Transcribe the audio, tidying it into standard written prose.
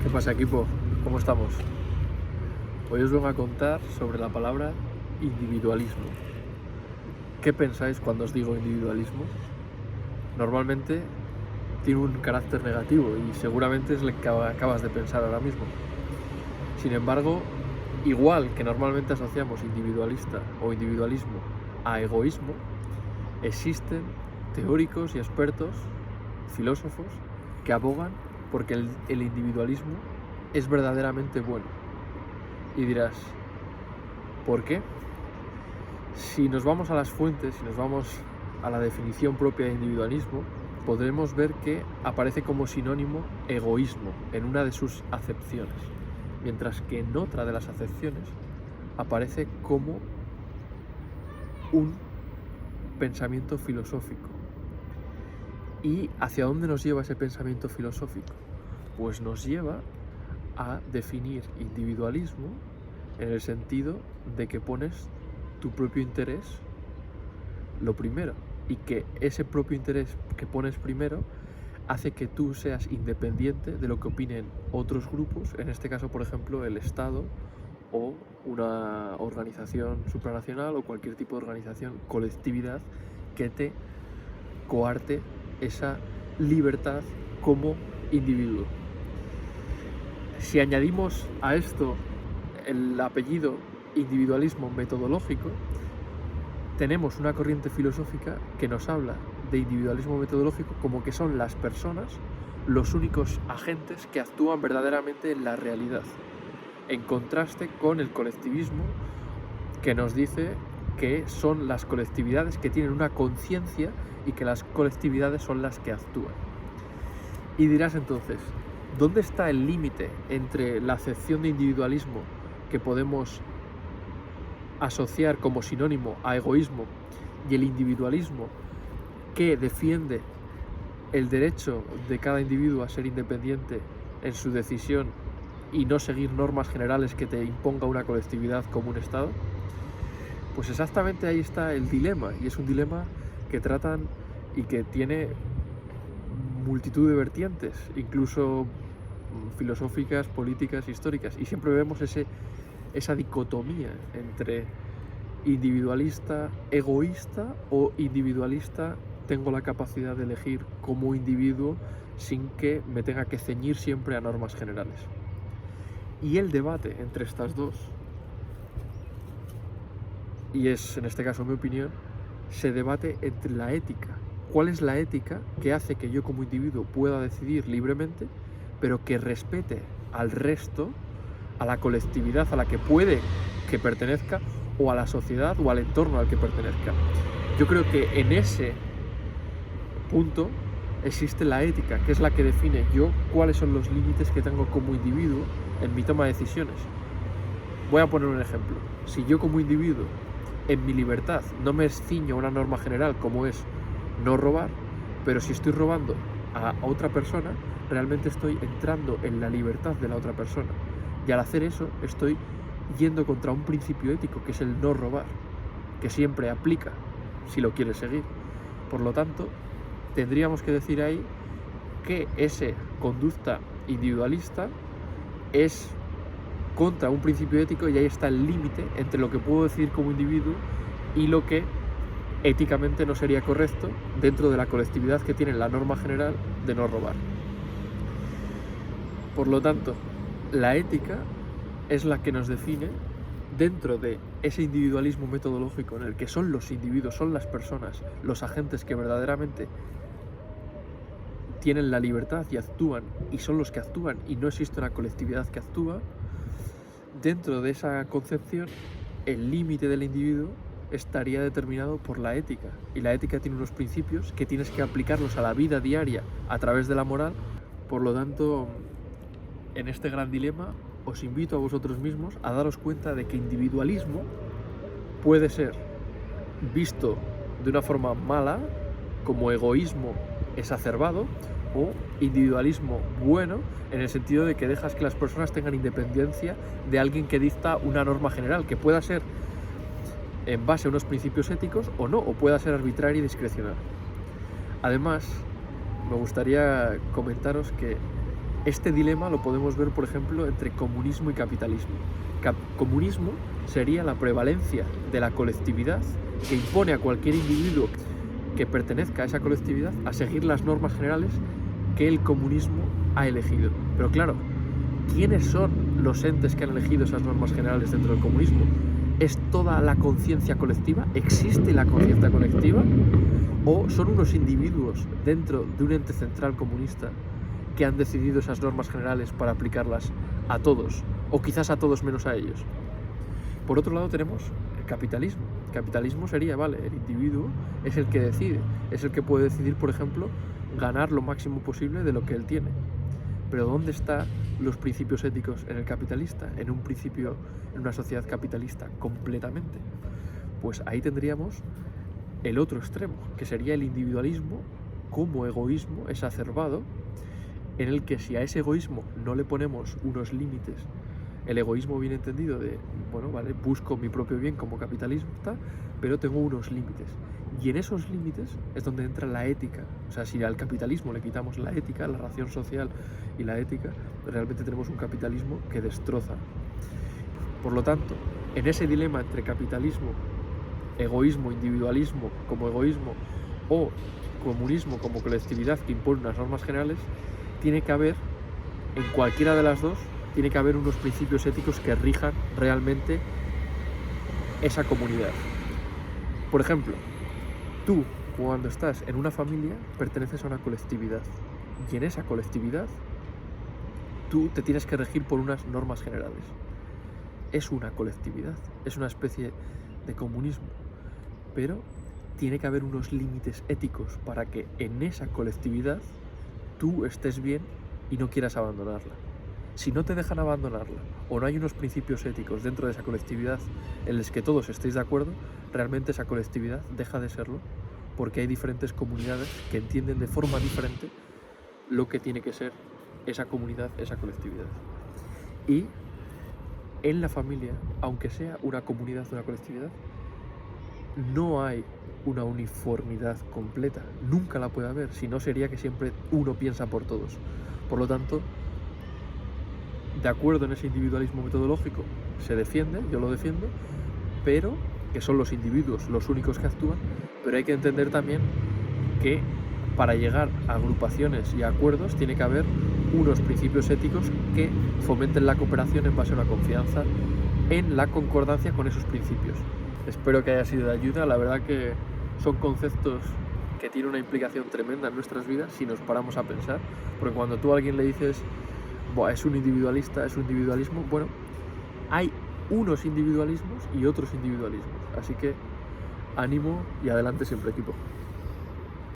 ¿Qué pasa, equipo? ¿Cómo estamos? Hoy os vengo a contar sobre la palabra individualismo. ¿Qué pensáis cuando os digo individualismo? Normalmente tiene un carácter negativo y seguramente es lo que acabas de pensar ahora mismo. Sin embargo, igual que normalmente asociamos individualista o individualismo a egoísmo, existen teóricos y expertos, filósofos, que abogan porque el individualismo es verdaderamente bueno. Y dirás, ¿por qué? Si nos vamos a las fuentes, si nos vamos a la definición propia de individualismo, podremos ver que aparece como sinónimo egoísmo en una de sus acepciones, mientras que en otra de las acepciones aparece como un pensamiento filosófico. ¿Y hacia dónde nos lleva ese pensamiento filosófico? Pues nos lleva a definir individualismo en el sentido de que pones tu propio interés lo primero y que ese propio interés que pones primero hace que tú seas independiente de lo que opinen otros grupos, en este caso, por ejemplo, el Estado o una organización supranacional o cualquier tipo de organización, colectividad que te coarte esa libertad como individuo. Si añadimos a esto el apellido individualismo metodológico, tenemos una corriente filosófica que nos habla de individualismo metodológico como que son las personas los únicos agentes que actúan verdaderamente en la realidad, en contraste con el colectivismo, que nos dice que son las colectividades que tienen una conciencia y que las colectividades son las que actúan. Y dirás entonces, ¿dónde está el límite entre la acepción de individualismo que podemos asociar como sinónimo a egoísmo y el individualismo que defiende el derecho de cada individuo a ser independiente en su decisión y no seguir normas generales que te imponga una colectividad como un Estado? Pues exactamente ahí está el dilema, y es un dilema que tratan y que tiene multitud de vertientes, incluso filosóficas, políticas, históricas, y siempre vemos esa dicotomía entre individualista, egoísta o individualista, tengo la capacidad de elegir como individuo sin que me tenga que ceñir siempre a normas generales. Y el debate entre estas dos, y es en este caso mi opinión, se debate entre la ética. ¿Cuál es la ética que hace que yo como individuo pueda decidir libremente, pero que respete al resto, a la colectividad a la que puede que pertenezca, o a la sociedad o al entorno al que pertenezca? Yo creo que en ese punto existe la ética, que es la que define yo cuáles son los límites que tengo como individuo en mi toma de decisiones. Voy a poner un ejemplo. Si yo como individuo, en mi libertad, no me ciño a una norma general como es no robar, pero si estoy robando a otra persona, realmente estoy entrando en la libertad de la otra persona. Y al hacer eso, estoy yendo contra un principio ético, que es el no robar, que siempre aplica si lo quieres seguir. Por lo tanto, tendríamos que decir ahí que esa conducta individualista es contra un principio ético, y ahí está el límite entre lo que puedo decir como individuo y lo que éticamente no sería correcto dentro de la colectividad que tiene la norma general de no robar. Por lo tanto, la ética es la que nos define dentro de ese individualismo metodológico en el que son los individuos, son las personas, los agentes que verdaderamente tienen la libertad y actúan, y son los que actúan y no existe una colectividad que actúa. Dentro de esa concepción, el límite del individuo estaría determinado por la ética, y la ética tiene unos principios que tienes que aplicarlos a la vida diaria a través de la moral. Por lo tanto, en este gran dilema os invito a vosotros mismos a daros cuenta de que individualismo puede ser visto de una forma mala, como egoísmo exacerbado, o individualismo bueno, en el sentido de que dejas que las personas tengan independencia de alguien que dicta una norma general, que pueda ser en base a unos principios éticos o no, o pueda ser arbitraria y discrecional. Además, me gustaría comentaros que Este dilema lo podemos ver, por ejemplo, entre comunismo y capitalismo. Comunismo sería la prevalencia de la colectividad que impone a cualquier individuo que pertenezca a esa colectividad a seguir las normas generales que el comunismo ha elegido. Pero claro, ¿quiénes son los entes que han elegido esas normas generales dentro del comunismo? ¿Es toda la conciencia colectiva? ¿Existe la conciencia colectiva? ¿O son unos individuos dentro de un ente central comunista que han decidido esas normas generales para aplicarlas a todos, o quizás a todos menos a ellos? Por otro lado tenemos el capitalismo. El capitalismo sería, vale, el individuo es el que decide, es el que puede decidir, por ejemplo, ganar lo máximo posible de lo que él tiene. Pero ¿dónde están los principios éticos en el capitalista? En una sociedad capitalista, completamente. Pues ahí tendríamos el otro extremo, que sería el individualismo como egoísmo exacerbado, en el que si a ese egoísmo no le ponemos unos límites, el egoísmo bien entendido de, bueno, vale, busco mi propio bien como capitalista, pero tengo unos límites. Y en esos límites es donde entra la ética. O sea, si al capitalismo le quitamos la ética, la razón social y la ética, realmente tenemos un capitalismo que destroza. Por lo tanto, en ese dilema entre capitalismo, egoísmo, individualismo como egoísmo o comunismo como colectividad que impone unas normas generales, tiene que haber, en cualquiera de las dos, tiene que haber unos principios éticos que rijan realmente esa comunidad. Por ejemplo, tú, cuando estás en una familia, perteneces a una colectividad. Y en esa colectividad, tú te tienes que regir por unas normas generales. Es una colectividad, es una especie de comunismo. Pero tiene que haber unos límites éticos para que en esa colectividad tú estés bien y no quieras abandonarla. Si no te dejan abandonarla o no hay unos principios éticos dentro de esa colectividad en los que todos estéis de acuerdo, realmente esa colectividad deja de serlo, porque hay diferentes comunidades que entienden de forma diferente lo que tiene que ser esa comunidad, esa colectividad. Y en la familia, aunque sea una comunidad, una colectividad, no hay una uniformidad completa. Nunca la puede haber, si no sería que siempre uno piensa por todos. Por lo tanto, de acuerdo en ese individualismo metodológico, se defiende, yo lo defiendo, pero que son los individuos los únicos que actúan, pero hay que entender también que para llegar a agrupaciones y a acuerdos tiene que haber unos principios éticos que fomenten la cooperación en base a una confianza en la concordancia con esos principios. Espero que haya sido de ayuda. La verdad que son conceptos que tienen una implicación tremenda en nuestras vidas si nos paramos a pensar, porque cuando tú a alguien le dices es un individualista, es un individualismo, bueno, hay unos individualismos y otros individualismos, así que ánimo y adelante siempre, equipo.